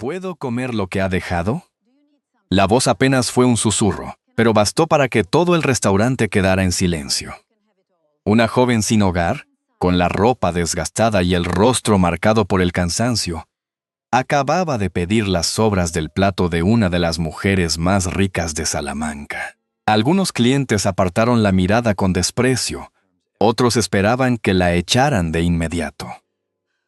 ¿Puedo comer lo que ha dejado? La voz apenas fue un susurro, pero bastó para que todo el restaurante quedara en silencio. Una joven sin hogar, con la ropa desgastada y el rostro marcado por el cansancio, acababa de pedir las sobras del plato de una de las mujeres más ricas de Salamanca. Algunos clientes apartaron la mirada con desprecio, otros esperaban que la echaran de inmediato.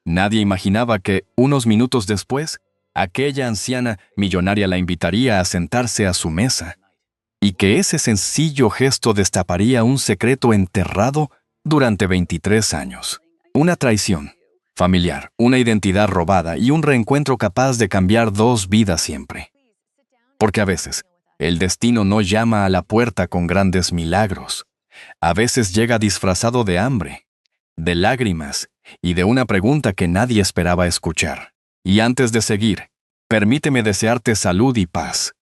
Nadie imaginaba que, unos minutos después, aquella anciana millonaria la invitaría a sentarse a su mesa, y que ese sencillo gesto destaparía un secreto enterrado durante 23 años. Una traición familiar, una identidad robada y un reencuentro capaz de cambiar dos vidas siempre. Porque a veces, el destino no llama a la puerta con grandes milagros. A veces llega disfrazado de hambre, de lágrimas y de una pregunta que nadie esperaba escuchar. Y antes de seguir, permíteme desearte salud y paz.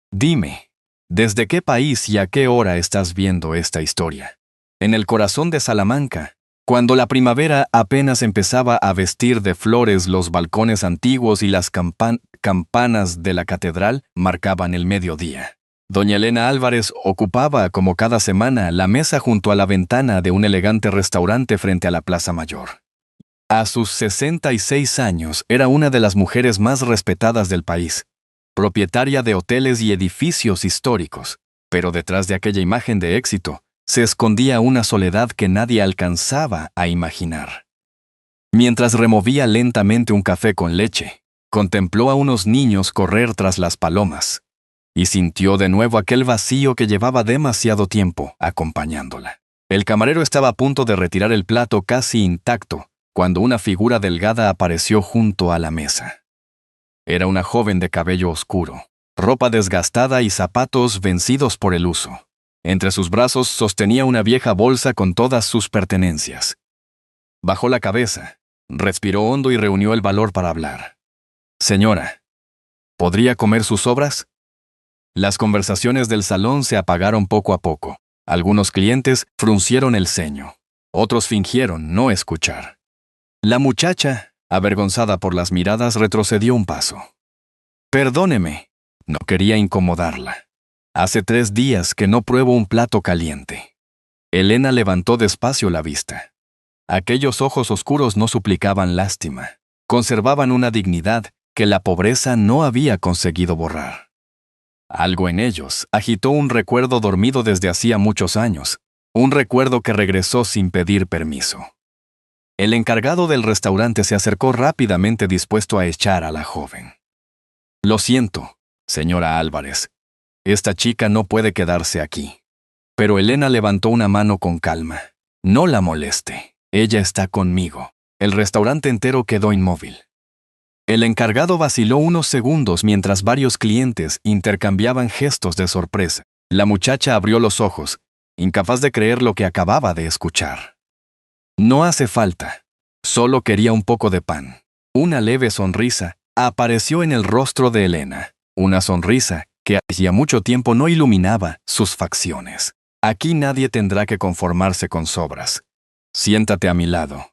Dime, ¿desde qué país y a qué hora estás viendo esta historia? En el corazón de Salamanca, cuando la primavera apenas empezaba a vestir de flores los balcones antiguos y las campanas de la catedral marcaban el mediodía. Doña Elena Álvarez ocupaba, como cada semana, la mesa junto a la ventana de un elegante restaurante frente a la Plaza Mayor. A sus 66 años era una de las mujeres más respetadas del país, propietaria de hoteles y edificios históricos, pero detrás de aquella imagen de éxito se escondía una soledad que nadie alcanzaba a imaginar. Mientras removía lentamente un café con leche, contempló a unos niños correr tras las palomas y sintió de nuevo aquel vacío que llevaba demasiado tiempo acompañándola. El camarero estaba a punto de retirar el plato casi intacto cuando una figura delgada apareció junto a la mesa. Era una joven de cabello oscuro, ropa desgastada y zapatos vencidos por el uso. Entre sus brazos sostenía una vieja bolsa con todas sus pertenencias. Bajó la cabeza, respiró hondo y reunió el valor para hablar. «Señora, ¿podría comer sus sobras?» Las conversaciones del salón se apagaron poco a poco. Algunos clientes fruncieron el ceño. Otros fingieron no escuchar. La muchacha, avergonzada por las miradas, retrocedió un paso. «Perdóneme, no quería incomodarla. Hace 3 días que no pruebo un plato caliente». Elena levantó despacio la vista. Aquellos ojos oscuros no suplicaban lástima. Conservaban una dignidad que la pobreza no había conseguido borrar. Algo en ellos agitó un recuerdo dormido desde hacía muchos años, un recuerdo que regresó sin pedir permiso. El encargado del restaurante se acercó rápidamente dispuesto a echar a la joven. «Lo siento, señora Álvarez. Esta chica no puede quedarse aquí». Pero Elena levantó una mano con calma. «No la moleste. Ella está conmigo». El restaurante entero quedó inmóvil. El encargado vaciló unos segundos mientras varios clientes intercambiaban gestos de sorpresa. La muchacha abrió los ojos, incapaz de creer lo que acababa de escuchar. «No hace falta. Solo quería un poco de pan». Una leve sonrisa apareció en el rostro de Elena. Una sonrisa que hacía mucho tiempo no iluminaba sus facciones. «Aquí nadie tendrá que conformarse con sobras. Siéntate a mi lado».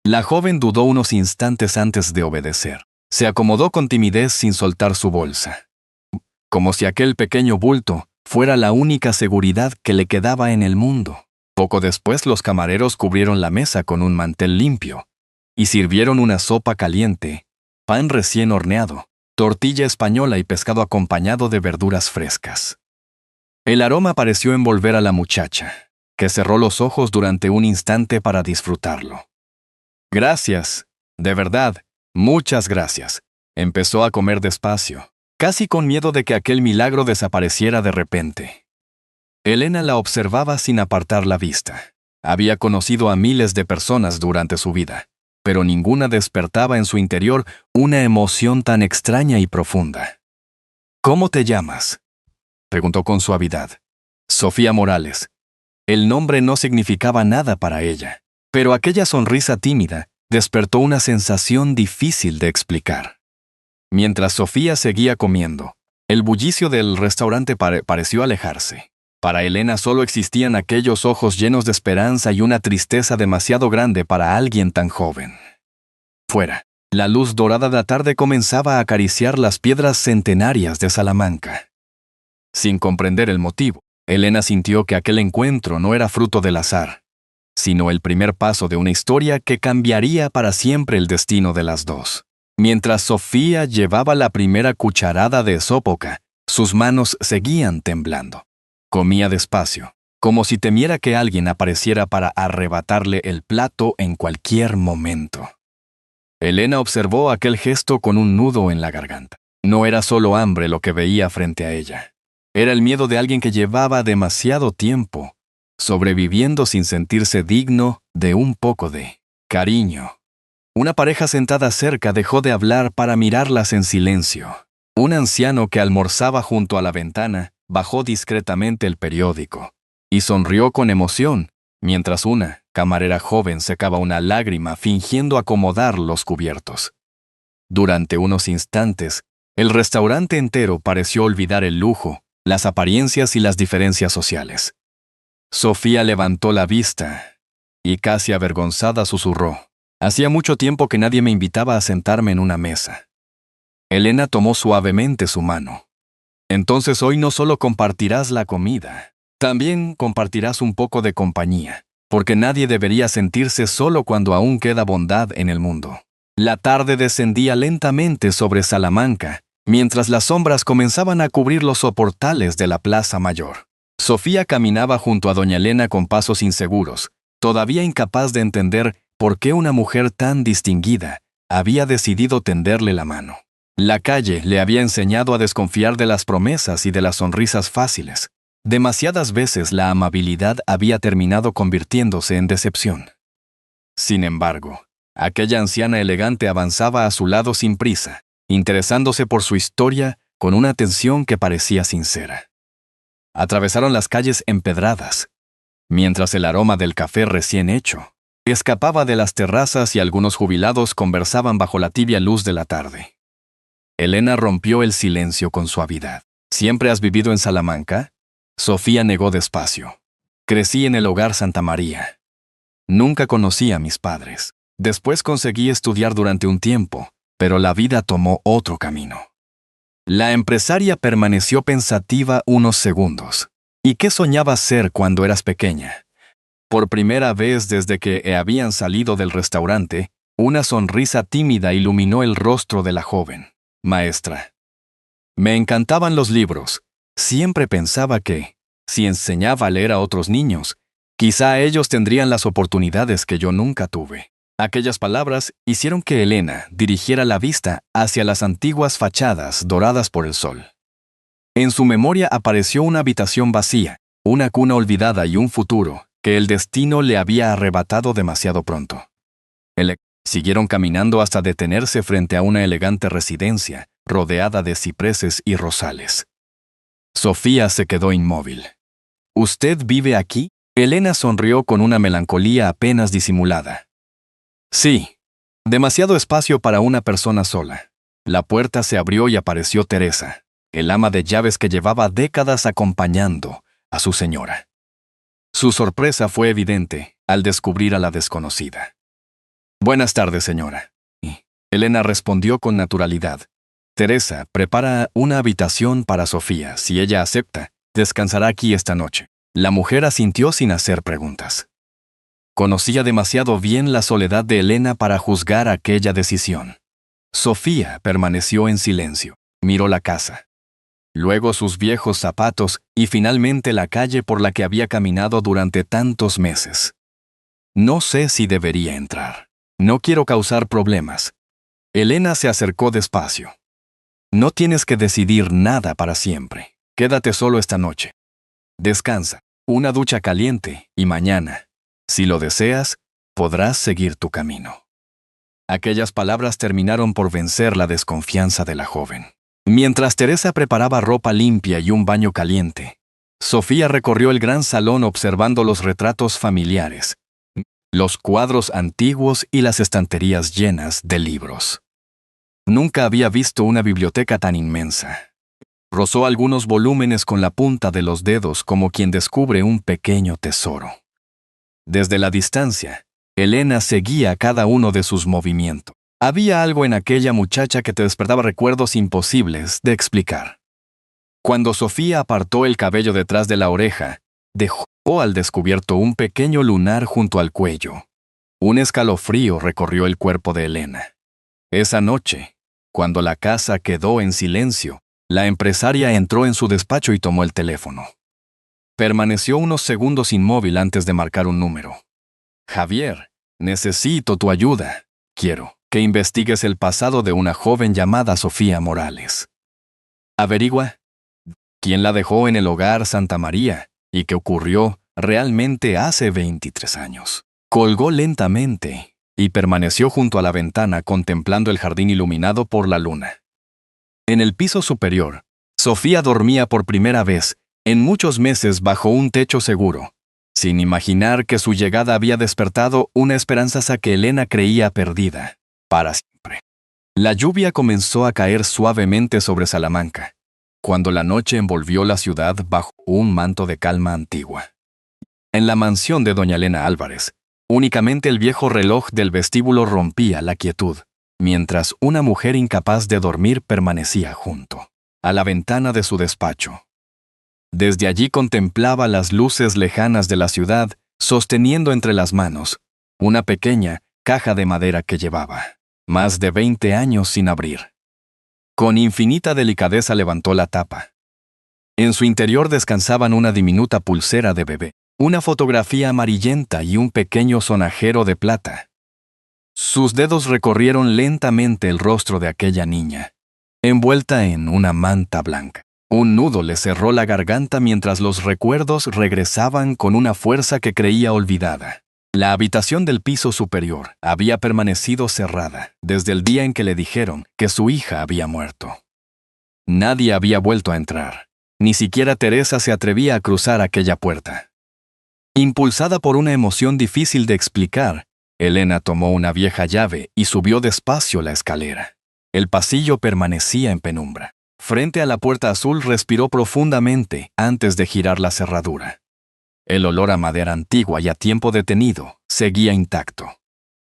La joven dudó unos instantes antes de obedecer. Se acomodó con timidez sin soltar su bolsa, como si aquel pequeño bulto fuera la única seguridad que le quedaba en el mundo. Poco después los camareros cubrieron la mesa con un mantel limpio y sirvieron una sopa caliente, pan recién horneado, tortilla española y pescado acompañado de verduras frescas. El aroma pareció envolver a la muchacha, que cerró los ojos durante un instante para disfrutarlo. «Gracias, de verdad, muchas gracias». Empezó a comer despacio, casi con miedo de que aquel milagro desapareciera de repente. Elena la observaba sin apartar la vista. Había conocido a miles de personas durante su vida, pero ninguna despertaba en su interior una emoción tan extraña y profunda. «¿Cómo te llamas?», preguntó con suavidad. «Sofía Morales». El nombre no significaba nada para ella. Pero aquella sonrisa tímida despertó una sensación difícil de explicar. Mientras Sofía seguía comiendo, el bullicio del restaurante pareció alejarse. Para Elena solo existían aquellos ojos llenos de esperanza y una tristeza demasiado grande para alguien tan joven. Fuera, La luz dorada de la tarde comenzaba a acariciar las piedras centenarias de Salamanca. Sin comprender el motivo, Elena sintió que aquel encuentro no era fruto del azar, sino el primer paso de una historia que cambiaría para siempre el destino de las dos. Mientras Sofía llevaba la primera cucharada de sópoca, sus manos seguían temblando. Comía despacio, como si temiera que alguien apareciera para arrebatarle el plato en cualquier momento. Elena observó aquel gesto con un nudo en la garganta. No era solo hambre lo que veía frente a ella. Era el miedo de alguien que llevaba demasiado tiempo sobreviviendo sin sentirse digno de un poco de cariño. Una pareja sentada cerca dejó de hablar para mirarlas en silencio. Un anciano que almorzaba junto a la ventana bajó discretamente el periódico y sonrió con emoción, mientras una camarera joven secaba una lágrima fingiendo acomodar los cubiertos. Durante unos instantes, el restaurante entero pareció olvidar el lujo, las apariencias y las diferencias sociales. Sofía levantó la vista y casi avergonzada susurró: «Hacía mucho tiempo que nadie me invitaba a sentarme en una mesa». Elena tomó suavemente su mano. «Entonces hoy no solo compartirás la comida, también compartirás un poco de compañía, porque nadie debería sentirse solo cuando aún queda bondad en el mundo». La tarde descendía lentamente sobre Salamanca, mientras las sombras comenzaban a cubrir los soportales de la Plaza Mayor. Sofía caminaba junto a doña Elena con pasos inseguros, todavía incapaz de entender por qué una mujer tan distinguida había decidido tenderle la mano. La calle le había enseñado a desconfiar de las promesas y de las sonrisas fáciles. Demasiadas veces la amabilidad había terminado convirtiéndose en decepción. Sin embargo, aquella anciana elegante avanzaba a su lado sin prisa, interesándose por su historia con una atención que parecía sincera. Atravesaron las calles empedradas, mientras el aroma del café recién hecho escapaba de las terrazas y algunos jubilados conversaban bajo la tibia luz de la tarde. Elena rompió el silencio con suavidad. «¿Siempre has vivido en Salamanca?». Sofía negó despacio. «Crecí en el hogar Santa María. Nunca conocí a mis padres. Después conseguí estudiar durante un tiempo, pero la vida tomó otro camino». La empresaria permaneció pensativa unos segundos. «¿Y qué soñabas ser cuando eras pequeña?». Por primera vez desde que habían salido del restaurante, una sonrisa tímida iluminó el rostro de la joven. «Maestra. Me encantaban los libros. Siempre pensaba que, si enseñaba a leer a otros niños, quizá ellos tendrían las oportunidades que yo nunca tuve». Aquellas palabras hicieron que Elena dirigiera la vista hacia las antiguas fachadas doradas por el sol. En su memoria apareció una habitación vacía, una cuna olvidada y un futuro que el destino le había arrebatado demasiado pronto. Siguieron caminando hasta detenerse frente a una elegante residencia, rodeada de cipreses y rosales. Sofía se quedó inmóvil. «¿Usted vive aquí?». Elena sonrió con una melancolía apenas disimulada. «Sí, demasiado espacio para una persona sola». La puerta se abrió y apareció Teresa, el ama de llaves que llevaba décadas acompañando a su señora. Su sorpresa fue evidente al descubrir a la desconocida. «Buenas tardes, señora». Elena respondió con naturalidad. «Teresa prepara una habitación para Sofía. Si ella acepta, descansará aquí esta noche». La mujer asintió sin hacer preguntas. Conocía demasiado bien la soledad de Elena para juzgar aquella decisión. Sofía permaneció en silencio, miró la casa, luego sus viejos zapatos y finalmente la calle por la que había caminado durante tantos meses. «No sé si debería entrar. No quiero causar problemas». Elena se acercó despacio. «No tienes que decidir nada para siempre. Quédate solo esta noche. Descansa, una ducha caliente y mañana, si lo deseas, podrás seguir tu camino». Aquellas palabras terminaron por vencer la desconfianza de la joven. Mientras Teresa preparaba ropa limpia y un baño caliente, Sofía recorrió el gran salón observando los retratos familiares, los cuadros antiguos y las estanterías llenas de libros. Nunca había visto una biblioteca tan inmensa. Rozó algunos volúmenes con la punta de los dedos como quien descubre un pequeño tesoro. Desde la distancia, Elena seguía cada uno de sus movimientos. Había algo en aquella muchacha que te despertaba recuerdos imposibles de explicar. Cuando Sofía apartó el cabello detrás de la oreja, dejó al descubierto un pequeño lunar junto al cuello. Un escalofrío recorrió el cuerpo de Elena. Esa noche, cuando la casa quedó en silencio, la empresaria entró en su despacho y tomó el teléfono. Permaneció unos segundos inmóvil antes de marcar un número. Javier, necesito tu ayuda. Quiero que investigues el pasado de una joven llamada Sofía Morales. Averigua quién la dejó en el hogar Santa María y qué ocurrió realmente hace 23 años. Colgó lentamente y permaneció junto a la ventana contemplando el jardín iluminado por la luna. En el piso superior, Sofía dormía por primera vez en muchos meses bajo un techo seguro, sin imaginar que su llegada había despertado una esperanza que Elena creía perdida, para siempre. La lluvia comenzó a caer suavemente sobre Salamanca, cuando la noche envolvió la ciudad bajo un manto de calma antigua. En la mansión de doña Elena Álvarez, únicamente el viejo reloj del vestíbulo rompía la quietud, mientras una mujer incapaz de dormir permanecía junto a la ventana de su despacho. Desde allí contemplaba las luces lejanas de la ciudad, sosteniendo entre las manos una pequeña caja de madera que llevaba más de 20 años sin abrir. Con infinita delicadeza levantó la tapa. En su interior descansaban una diminuta pulsera de bebé, una fotografía amarillenta y un pequeño sonajero de plata. Sus dedos recorrieron lentamente el rostro de aquella niña, envuelta en una manta blanca. Un nudo le cerró la garganta mientras los recuerdos regresaban con una fuerza que creía olvidada. La habitación del piso superior había permanecido cerrada desde el día en que le dijeron que su hija había muerto. Nadie había vuelto a entrar. Ni siquiera Teresa se atrevía a cruzar aquella puerta. Impulsada por una emoción difícil de explicar, Elena tomó una vieja llave y subió despacio la escalera. El pasillo permanecía en penumbra. Frente a la puerta azul respiró profundamente antes de girar la cerradura. El olor a madera antigua y a tiempo detenido seguía intacto.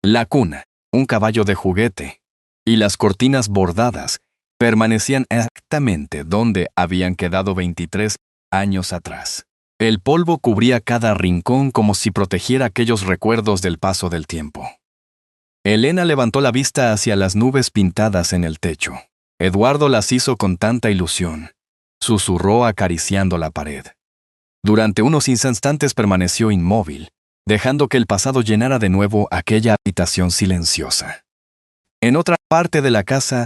La cuna, un caballo de juguete y las cortinas bordadas permanecían exactamente donde habían quedado 23 años atrás. El polvo cubría cada rincón como si protegiera aquellos recuerdos del paso del tiempo. Elena levantó la vista hacia las nubes pintadas en el techo. Eduardo las hizo con tanta ilusión. Susurró acariciando la pared. Durante unos instantes permaneció inmóvil, dejando que el pasado llenara de nuevo aquella habitación silenciosa. En otra parte de la casa,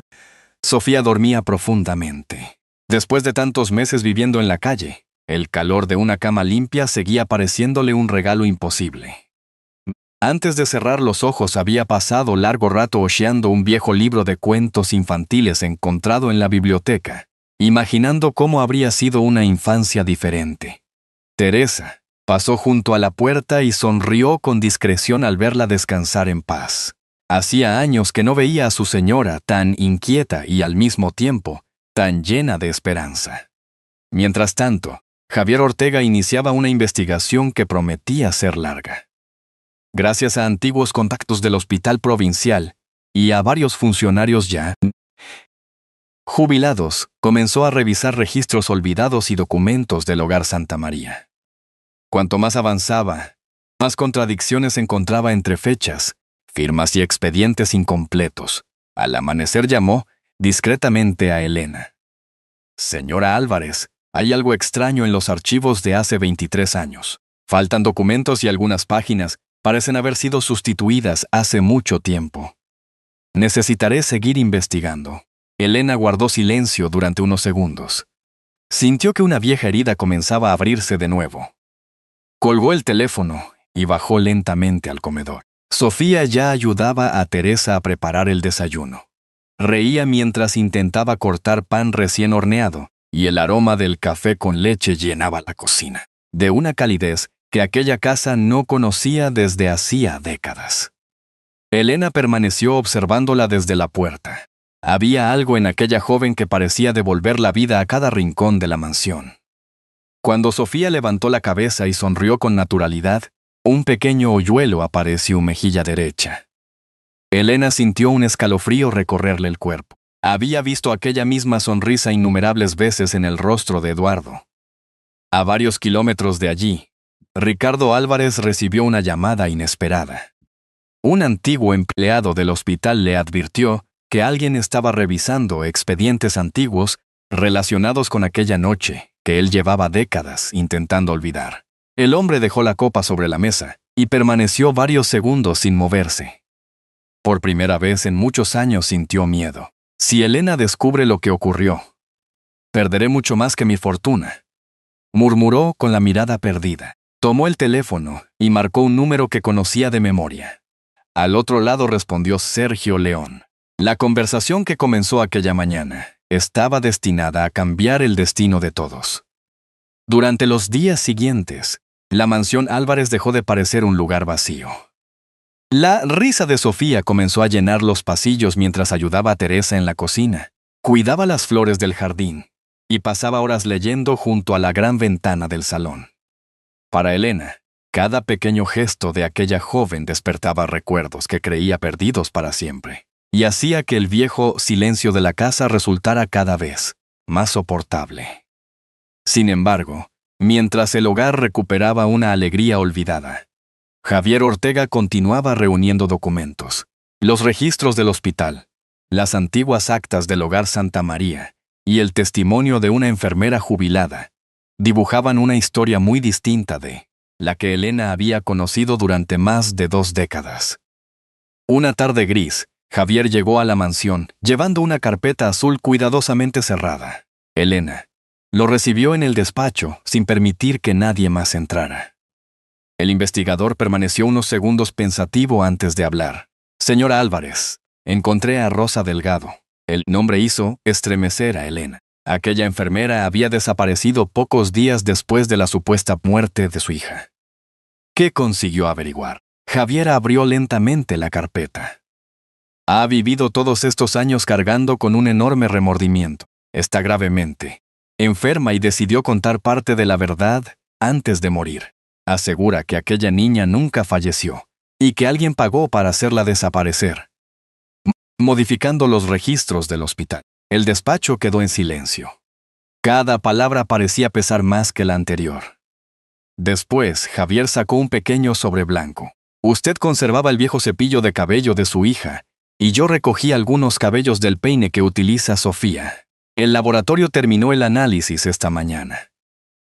Sofía dormía profundamente. Después de tantos meses viviendo en la calle, el calor de una cama limpia seguía pareciéndole un regalo imposible. Antes de cerrar los ojos había pasado largo rato hojeando un viejo libro de cuentos infantiles encontrado en la biblioteca, imaginando cómo habría sido una infancia diferente. Teresa pasó junto a la puerta y sonrió con discreción al verla descansar en paz. Hacía años que no veía a su señora tan inquieta y al mismo tiempo tan llena de esperanza. Mientras tanto, Javier Ortega iniciaba una investigación que prometía ser larga. Gracias a antiguos contactos del hospital provincial y a varios funcionarios ya jubilados, comenzó a revisar registros olvidados y documentos del hogar Santa María. Cuanto más avanzaba, más contradicciones encontraba entre fechas, firmas y expedientes incompletos. Al amanecer llamó discretamente a Elena. «Señora Álvarez, hay algo extraño en los archivos de hace 23 años. Faltan documentos y algunas páginas parecen haber sido sustituidas hace mucho tiempo. Necesitaré seguir investigando». Elena guardó silencio durante unos segundos. Sintió que una vieja herida comenzaba a abrirse de nuevo. Colgó el teléfono y bajó lentamente al comedor. Sofía ya ayudaba a Teresa a preparar el desayuno. Reía mientras intentaba cortar pan recién horneado, y el aroma del café con leche llenaba la cocina, de una calidez que aquella casa no conocía desde hacía décadas. Elena permaneció observándola desde la puerta. Había algo en aquella joven que parecía devolver la vida a cada rincón de la mansión. Cuando Sofía levantó la cabeza y sonrió con naturalidad, un pequeño hoyuelo apareció en su mejilla derecha. Elena sintió un escalofrío recorrerle el cuerpo. Había visto aquella misma sonrisa innumerables veces en el rostro de Eduardo. A varios kilómetros de allí, Ricardo Álvarez recibió una llamada inesperada. Un antiguo empleado del hospital le advirtió que alguien estaba revisando expedientes antiguos relacionados con aquella noche que él llevaba décadas intentando olvidar. El hombre dejó la copa sobre la mesa y permaneció varios segundos sin moverse. Por primera vez en muchos años sintió miedo. Si Elena descubre lo que ocurrió, perderé mucho más que mi fortuna, murmuró con la mirada perdida. Tomó el teléfono y marcó un número que conocía de memoria. Al otro lado respondió Sergio León. La conversación que comenzó aquella mañana estaba destinada a cambiar el destino de todos. Durante los días siguientes, la mansión Álvarez dejó de parecer un lugar vacío. La risa de Sofía comenzó a llenar los pasillos mientras ayudaba a Teresa en la cocina, cuidaba las flores del jardín y pasaba horas leyendo junto a la gran ventana del salón. Para Elena, cada pequeño gesto de aquella joven despertaba recuerdos que creía perdidos para siempre, y hacía que el viejo silencio de la casa resultara cada vez más soportable. Sin embargo, mientras el hogar recuperaba una alegría olvidada, Javier Ortega continuaba reuniendo documentos, los registros del hospital, las antiguas actas del Hogar Santa María y el testimonio de una enfermera jubilada dibujaban una historia muy distinta de la que Elena había conocido durante más de 2 décadas. Una tarde gris, Javier llegó a la mansión llevando una carpeta azul cuidadosamente cerrada. Elena lo recibió en el despacho sin permitir que nadie más entrara. El investigador permaneció unos segundos pensativo antes de hablar. Señora Álvarez, encontré a Rosa Delgado. El nombre hizo estremecer a Elena. Aquella enfermera había desaparecido pocos días después de la supuesta muerte de su hija. ¿Qué consiguió averiguar? Javier abrió lentamente la carpeta. Ha vivido todos estos años cargando con un enorme remordimiento. Está gravemente enferma y decidió contar parte de la verdad antes de morir. Asegura que aquella niña nunca falleció y que alguien pagó para hacerla desaparecer, modificando los registros del hospital. El despacho quedó en silencio. Cada palabra parecía pesar más que la anterior. Después, Javier sacó un pequeño sobre blanco. Usted conservaba el viejo cepillo de cabello de su hija, y yo recogí algunos cabellos del peine que utiliza Sofía. El laboratorio terminó el análisis esta mañana.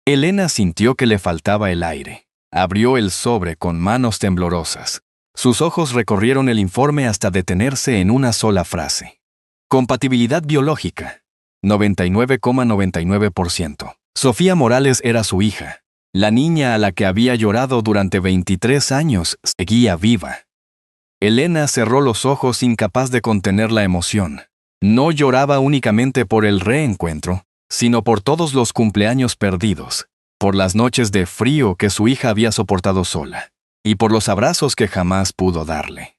Elena sintió que le faltaba el aire. Abrió el sobre con manos temblorosas. Sus ojos recorrieron el informe hasta detenerse en una sola frase. Compatibilidad biológica, 99,99%. Sofía Morales era su hija. La niña a la que había llorado durante 23 años seguía viva. Elena cerró los ojos incapaz de contener la emoción. No lloraba únicamente por el reencuentro, sino por todos los cumpleaños perdidos, por las noches de frío que su hija había soportado sola, y por los abrazos que jamás pudo darle.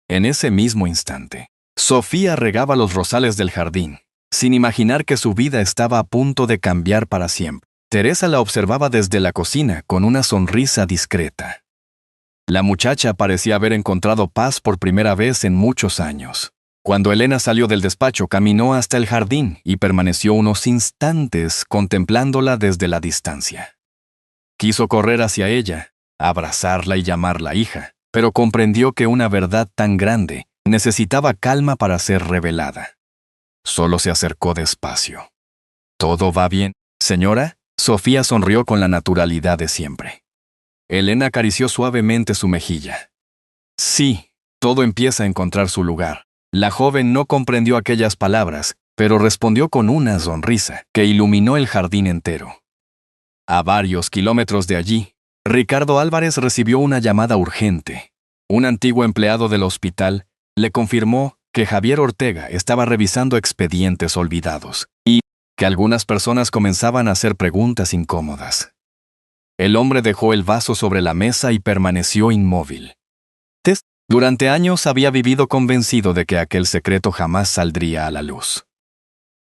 En ese mismo instante, Sofía regaba los rosales del jardín, sin imaginar que su vida estaba a punto de cambiar para siempre. Teresa la observaba desde la cocina con una sonrisa discreta. La muchacha parecía haber encontrado paz por primera vez en muchos años. Cuando Elena salió del despacho, caminó hasta el jardín y permaneció unos instantes contemplándola desde la distancia. Quiso correr hacia ella, abrazarla y llamarla hija, pero comprendió que una verdad tan grande necesitaba calma para ser revelada. Solo se acercó despacio. ¿Todo va bien, señora? Sofía sonrió con la naturalidad de siempre. Elena acarició suavemente su mejilla. Sí, todo empieza a encontrar su lugar. La joven no comprendió aquellas palabras, pero respondió con una sonrisa que iluminó el jardín entero. A varios kilómetros de allí, Ricardo Álvarez recibió una llamada urgente. Un antiguo empleado del hospital le confirmó que Javier Ortega estaba revisando expedientes olvidados y que algunas personas comenzaban a hacer preguntas incómodas. El hombre dejó el vaso sobre la mesa y permaneció inmóvil. Durante años había vivido convencido de que aquel secreto jamás saldría a la luz.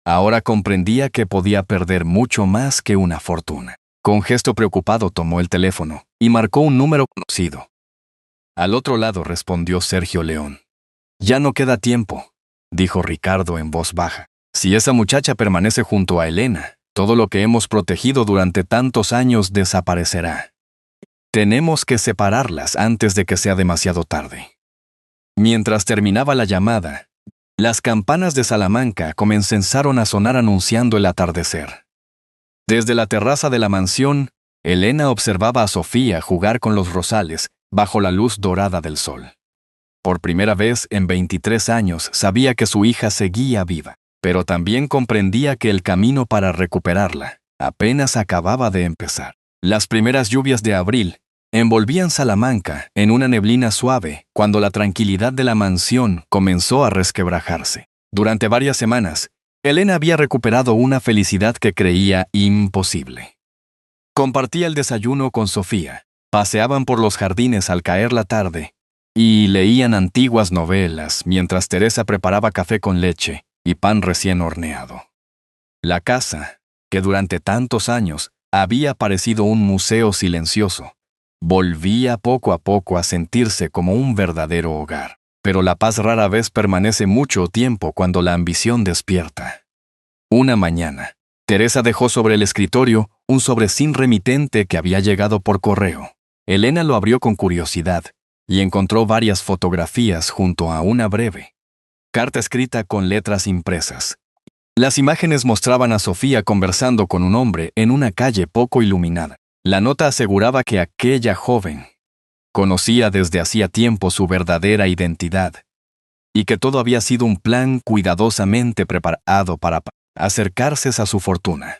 Ahora comprendía que podía perder mucho más que una fortuna. Con gesto preocupado tomó el teléfono y marcó un número conocido. Al otro lado respondió Sergio León. Ya no queda tiempo, dijo Ricardo en voz baja. Si esa muchacha permanece junto a Elena, todo lo que hemos protegido durante tantos años desaparecerá. Tenemos que separarlas antes de que sea demasiado tarde. Mientras terminaba la llamada, las campanas de Salamanca comenzaron a sonar anunciando el atardecer. Desde la terraza de la mansión, Elena observaba a Sofía jugar con los rosales bajo la luz dorada del sol. Por primera vez en 23 años sabía que su hija seguía viva, pero también comprendía que el camino para recuperarla apenas acababa de empezar. Las primeras lluvias de abril envolvían Salamanca en una neblina suave cuando la tranquilidad de la mansión comenzó a resquebrajarse. Durante varias semanas, Elena había recuperado una felicidad que creía imposible. Compartía el desayuno con Sofía, paseaban por los jardines al caer la tarde y leían antiguas novelas mientras Teresa preparaba café con leche y pan recién horneado. La casa, que durante tantos años había parecido un museo silencioso, volvía poco a poco a sentirse como un verdadero hogar. Pero la paz rara vez permanece mucho tiempo cuando la ambición despierta. Una mañana, Teresa dejó sobre el escritorio un sobre sin remitente que había llegado por correo. Elena lo abrió con curiosidad y encontró varias fotografías junto a una breve carta escrita con letras impresas. Las imágenes mostraban a Sofía conversando con un hombre en una calle poco iluminada. La nota aseguraba que aquella joven conocía desde hacía tiempo su verdadera identidad y que todo había sido un plan cuidadosamente preparado para acercarse a su fortuna.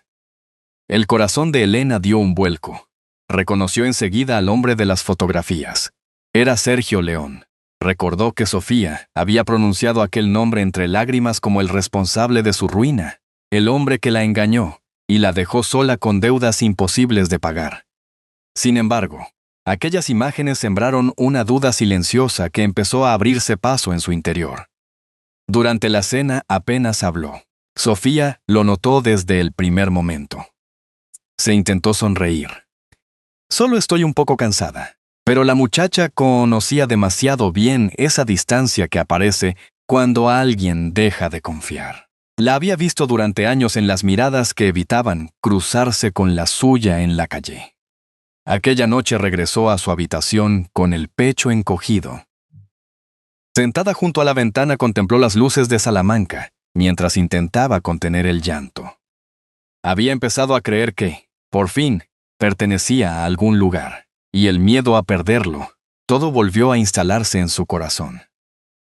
El corazón de Elena dio un vuelco. Reconoció enseguida al hombre de las fotografías. Era Sergio León. Recordó que Sofía había pronunciado aquel nombre entre lágrimas como el responsable de su ruina, el hombre que la engañó y la dejó sola con deudas imposibles de pagar. Sin embargo, aquellas imágenes sembraron una duda silenciosa que empezó a abrirse paso en su interior. Durante la cena apenas habló. Sofía lo notó desde el primer momento. Se intentó sonreír. Solo estoy un poco cansada. Pero la muchacha conocía demasiado bien esa distancia que aparece cuando alguien deja de confiar. La había visto durante años en las miradas que evitaban cruzarse con la suya en la calle. Aquella noche regresó a su habitación con el pecho encogido. Sentada junto a la ventana contempló las luces de Salamanca, mientras intentaba contener el llanto. Había empezado a creer que, por fin, pertenecía a algún lugar, y el miedo a perderlo, todo volvió a instalarse en su corazón.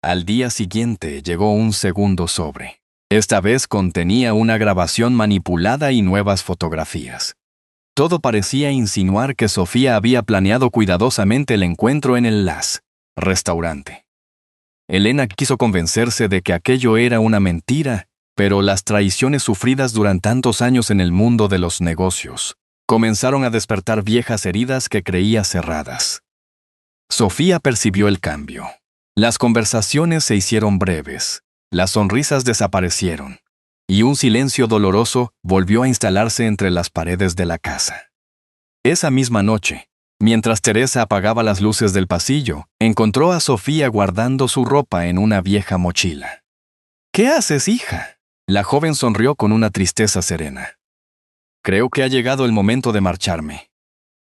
Al día siguiente llegó un segundo sobre. Esta vez contenía una grabación manipulada y nuevas fotografías. Todo parecía insinuar que Sofía había planeado cuidadosamente el encuentro en el restaurante. Elena quiso convencerse de que aquello era una mentira, pero las traiciones sufridas durante tantos años en el mundo de los negocios comenzaron a despertar viejas heridas que creía cerradas. Sofía percibió el cambio. Las conversaciones se hicieron breves, las sonrisas desaparecieron, y un silencio doloroso volvió a instalarse entre las paredes de la casa. Esa misma noche, mientras Teresa apagaba las luces del pasillo, encontró a Sofía guardando su ropa en una vieja mochila. ¿Qué haces, hija? La joven sonrió con una tristeza serena. Creo que ha llegado el momento de marcharme.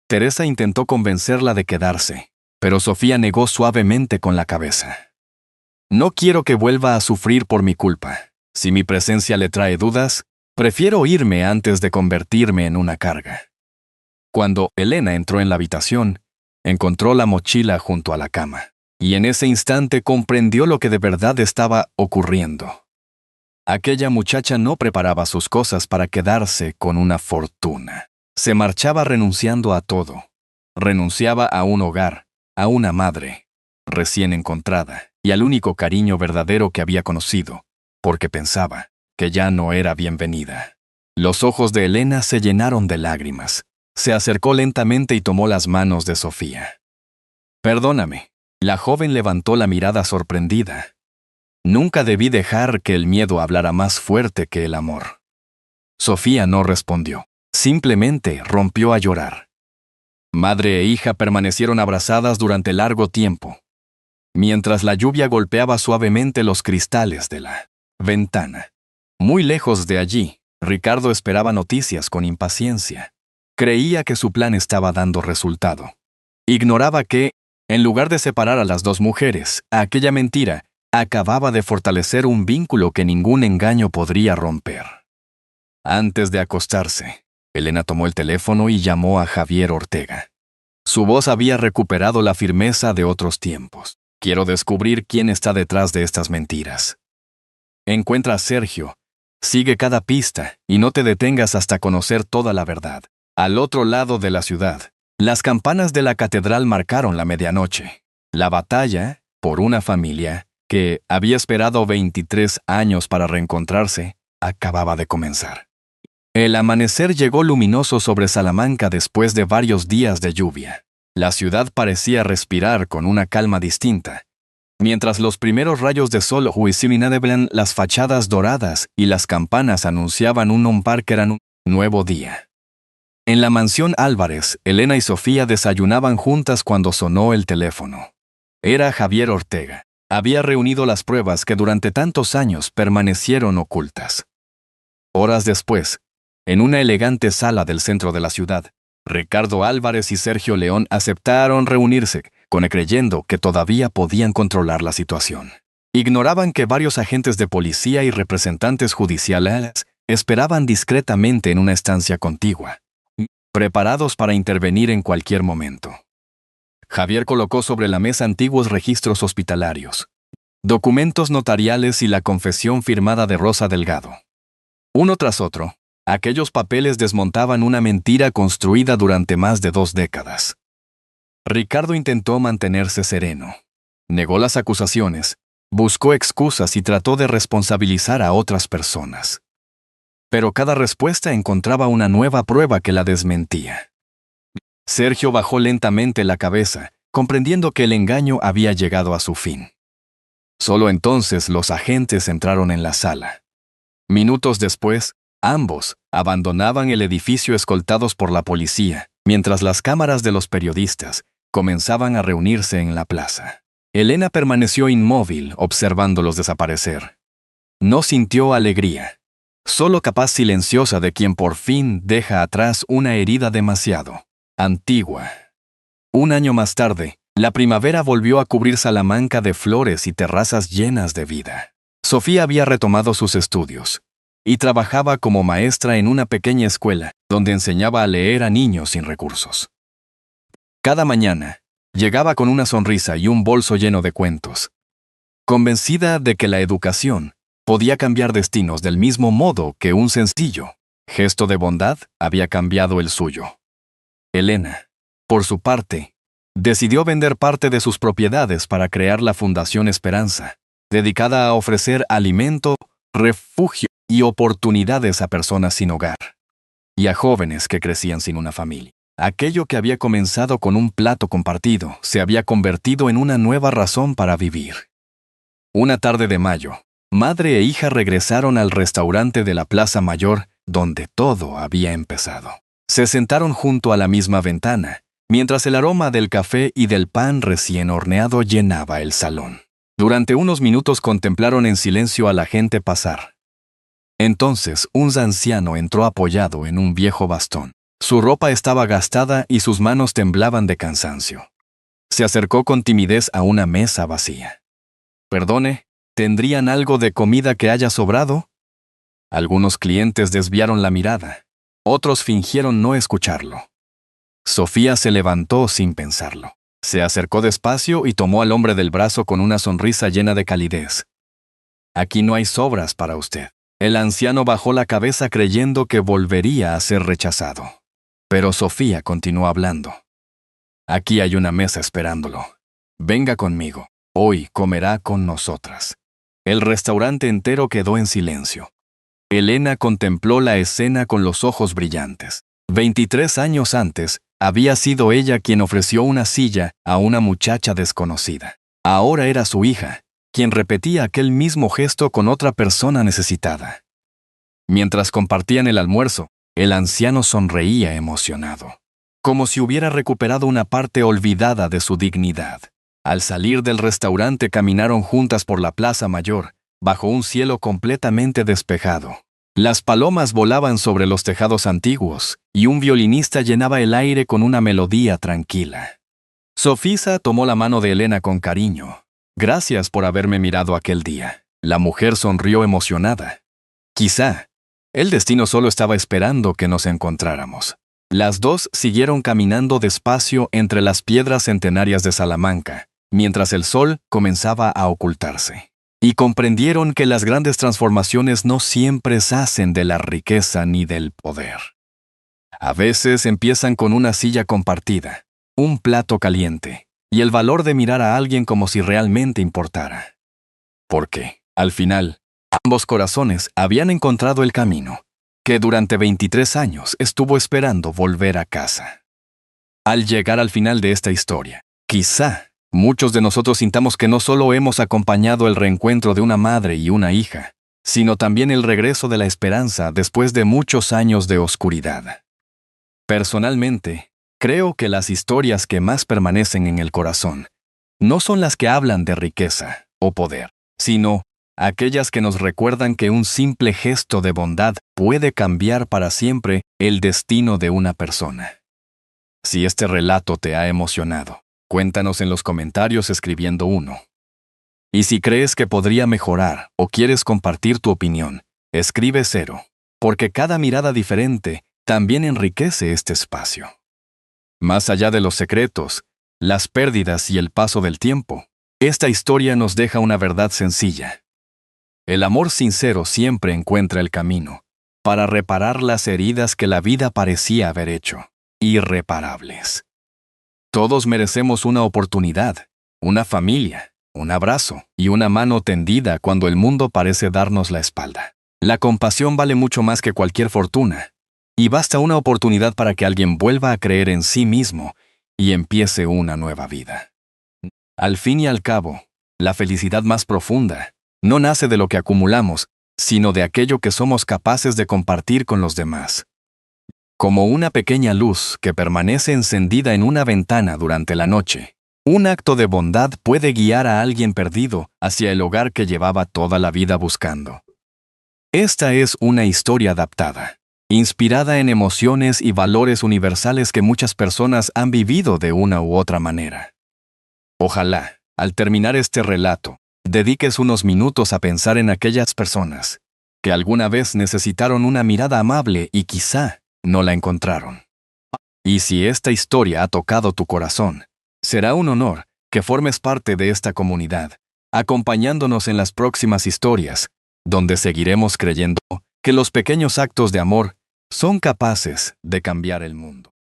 Teresa intentó convencerla de quedarse, pero Sofía negó suavemente con la cabeza. No quiero que vuelva a sufrir por mi culpa. Si mi presencia le trae dudas, prefiero irme antes de convertirme en una carga. Cuando Elena entró en la habitación, encontró la mochila junto a la cama, y en ese instante comprendió lo que de verdad estaba ocurriendo. Aquella muchacha no preparaba sus cosas para quedarse con una fortuna. Se marchaba renunciando a todo. Renunciaba a un hogar, a una madre recién encontrada y al único cariño verdadero que había conocido, porque pensaba que ya no era bienvenida. Los ojos de Elena se llenaron de lágrimas. Se acercó lentamente y tomó las manos de Sofía. Perdóname. La joven levantó la mirada sorprendida. Nunca debí dejar que el miedo hablara más fuerte que el amor. Sofía no respondió. Simplemente rompió a llorar. Madre e hija permanecieron abrazadas durante largo tiempo. mientras la lluvia golpeaba suavemente los cristales de la ventana. Muy lejos de allí, Ricardo esperaba noticias con impaciencia. Creía que su plan estaba dando resultado. Ignoraba que, en lugar de separar a las dos mujeres, aquella mentira acababa de fortalecer un vínculo que ningún engaño podría romper. Antes de acostarse, Elena tomó el teléfono y llamó a Javier Ortega. Su voz había recuperado la firmeza de otros tiempos. Quiero descubrir quién está detrás de estas mentiras. Encuentra a Sergio, sigue cada pista y no te detengas hasta conocer toda la verdad. Al otro lado de la ciudad, las campanas de la catedral marcaron la medianoche. La batalla, por una familia que había esperado 23 años para reencontrarse, acababa de comenzar. El amanecer llegó luminoso sobre Salamanca después de varios días de lluvia. La ciudad parecía respirar con una calma distinta. Mientras los primeros rayos de sol iluminaban las fachadas doradas y las campanas anunciaban un parque era un nuevo día. En la mansión Álvarez, Elena y Sofía desayunaban juntas cuando sonó el teléfono. Era Javier Ortega. Había reunido las pruebas que durante tantos años permanecieron ocultas. Horas después, en una elegante sala del centro de la ciudad, Ricardo Álvarez y Sergio León aceptaron reunirse, creyendo que todavía podían controlar la situación. Ignoraban que varios agentes de policía y representantes judiciales esperaban discretamente en una estancia contigua, preparados para intervenir en cualquier momento. Javier colocó sobre la mesa antiguos registros hospitalarios, documentos notariales y la confesión firmada de Rosa Delgado. Uno tras otro, aquellos papeles desmontaban una mentira construida durante más de 2 décadas. Ricardo intentó mantenerse sereno. Negó las acusaciones, buscó excusas y trató de responsabilizar a otras personas. Pero cada respuesta encontraba una nueva prueba que la desmentía. Sergio bajó lentamente la cabeza, comprendiendo que el engaño había llegado a su fin. Solo entonces los agentes entraron en la sala. Minutos después, ambos abandonaban el edificio escoltados por la policía, mientras las cámaras de los periodistas comenzaban a reunirse en la plaza. Elena permaneció inmóvil observándolos desaparecer. No sintió alegría, solo capaz silenciosa de quien por fin deja atrás una herida demasiado antigua. Un año más tarde, la primavera volvió a cubrir Salamanca de flores y terrazas llenas de vida. Sofía había retomado sus estudios y trabajaba como maestra en una pequeña escuela donde enseñaba a leer a niños sin recursos. Cada mañana, llegaba con una sonrisa y un bolso lleno de cuentos, convencida de que la educación podía cambiar destinos del mismo modo que un sencillo gesto de bondad había cambiado el suyo. Elena, por su parte, decidió vender parte de sus propiedades para crear la Fundación Esperanza, dedicada a ofrecer alimento, refugio y oportunidades a personas sin hogar y a jóvenes que crecían sin una familia. Aquello que había comenzado con un plato compartido se había convertido en una nueva razón para vivir. Una tarde de mayo, madre e hija regresaron al restaurante de la Plaza Mayor donde todo había empezado. Se sentaron junto a la misma ventana, mientras el aroma del café y del pan recién horneado llenaba el salón. Durante unos minutos contemplaron en silencio a la gente pasar. Entonces, un anciano entró apoyado en un viejo bastón. Su ropa estaba gastada y sus manos temblaban de cansancio. Se acercó con timidez a una mesa vacía. «Perdone, ¿tendrían algo de comida que haya sobrado?» Algunos clientes desviaron la mirada. Otros fingieron no escucharlo. Sofía se levantó sin pensarlo. Se acercó despacio y tomó al hombre del brazo con una sonrisa llena de calidez. «Aquí no hay sobras para usted». El anciano bajó la cabeza creyendo que volvería a ser rechazado. Pero Sofía continuó hablando. «Aquí hay una mesa esperándolo. Venga conmigo. Hoy comerá con nosotras». El restaurante entero quedó en silencio. Elena contempló la escena con los ojos brillantes. 23 años antes, había sido ella quien ofreció una silla a una muchacha desconocida. Ahora era su hija, quien repetía aquel mismo gesto con otra persona necesitada. Mientras compartían el almuerzo, el anciano sonreía emocionado, como si hubiera recuperado una parte olvidada de su dignidad. Al salir del restaurante caminaron juntas por la Plaza Mayor, bajo un cielo completamente despejado. Las palomas volaban sobre los tejados antiguos, y un violinista llenaba el aire con una melodía tranquila. Sofisa tomó la mano de Elena con cariño. «Gracias por haberme mirado aquel día». La mujer sonrió emocionada. Quizá el destino solo estaba esperando que nos encontráramos. Las dos siguieron caminando despacio entre las piedras centenarias de Salamanca, mientras el sol comenzaba a ocultarse. Y comprendieron que las grandes transformaciones no siempre se hacen de la riqueza ni del poder. A veces empiezan con una silla compartida, un plato caliente, y el valor de mirar a alguien como si realmente importara. Porque, al final, ambos corazones habían encontrado el camino, que durante 23 años estuvo esperando volver a casa. Al llegar al final de esta historia, quizá muchos de nosotros sintamos que no solo hemos acompañado el reencuentro de una madre y una hija, sino también el regreso de la esperanza después de muchos años de oscuridad. Personalmente, creo que las historias que más permanecen en el corazón no son las que hablan de riqueza o poder, sino aquellas que nos recuerdan que un simple gesto de bondad puede cambiar para siempre el destino de una persona. Si este relato te ha emocionado, cuéntanos en los comentarios escribiendo 1. Y si crees que podría mejorar o quieres compartir tu opinión, escribe 0, porque cada mirada diferente también enriquece este espacio. Más allá de los secretos, las pérdidas y el paso del tiempo, esta historia nos deja una verdad sencilla. El amor sincero siempre encuentra el camino para reparar las heridas que la vida parecía haber hecho irreparables. Todos merecemos una oportunidad, una familia, un abrazo y una mano tendida cuando el mundo parece darnos la espalda. La compasión vale mucho más que cualquier fortuna, y basta una oportunidad para que alguien vuelva a creer en sí mismo y empiece una nueva vida. Al fin y al cabo, la felicidad más profunda no nace de lo que acumulamos, sino de aquello que somos capaces de compartir con los demás. Como una pequeña luz que permanece encendida en una ventana durante la noche, un acto de bondad puede guiar a alguien perdido hacia el hogar que llevaba toda la vida buscando. Esta es una historia adaptada, inspirada en emociones y valores universales que muchas personas han vivido de una u otra manera. Ojalá, al terminar este relato, dediques unos minutos a pensar en aquellas personas que alguna vez necesitaron una mirada amable y quizá no la encontraron. Y si esta historia ha tocado tu corazón, será un honor que formes parte de esta comunidad, acompañándonos en las próximas historias, donde seguiremos creyendo que los pequeños actos de amor son capaces de cambiar el mundo.